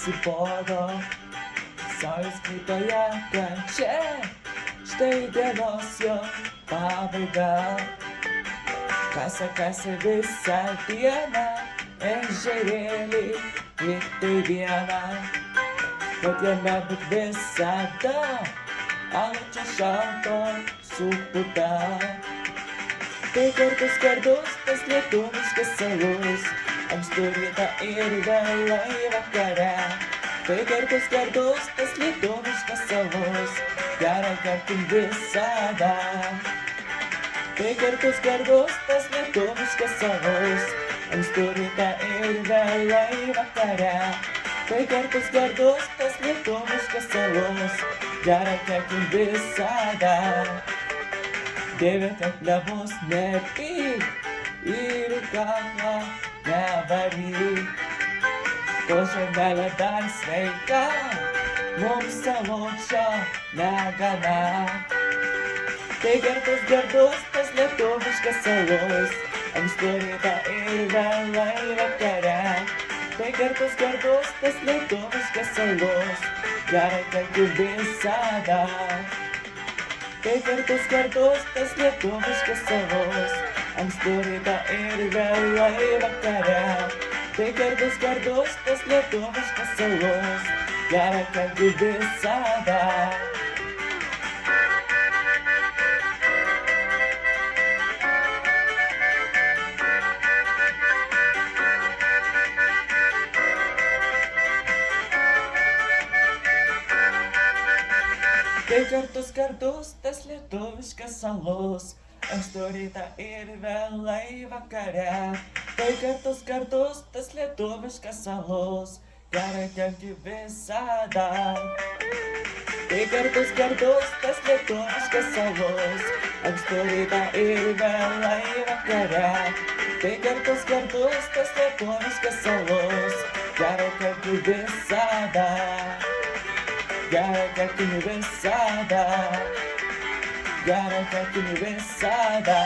spodų. Saulės kaitoje kančia, štai dienos jo pabaiga. Kasa visą dieną, ežerėlį tik tai vieną. Kad jame būt visada, alučio šalto su puta. Tai kartus tas lietuviškas alus, ankstų rytą ir vėlai vakare. Tai kartus tas lietuviškas alus, gerą gerkim visada. Tai kartus tas lietuviškas alus, ankstų rytą ir vėlai vakare. Tai kartus tas lietuviškas alus, gerą gerkim visada. Dieve, kad nebus nepyk ir į kaklą nevaryk. Kol žemelė dar sveika, mums alučio negana. Tai gardus tas lietuviškas alus, ankstų rytą ir vėlai vakare. Tai gardus tas lietuviškas alus, gerai kartu visada. Tai kartus tas lietuviškas alus, ankstų rytą ir vėlai vakare. Tai kartus tas lietuviškas alus, gerą kartu visada. Tai kartus tas lietuviškas alus, ankstų rytą ir vėlai vakare. Tai kartus tas lietuviškas alus, gerai gerki visada. Tai kartus tas lietuviškas alus, ankstų rytą ir vėlai vakare. Tai kartus tas lietuviškas alus, gerai gerki visada. Gerą gerkim visada, gerą gerkim visada.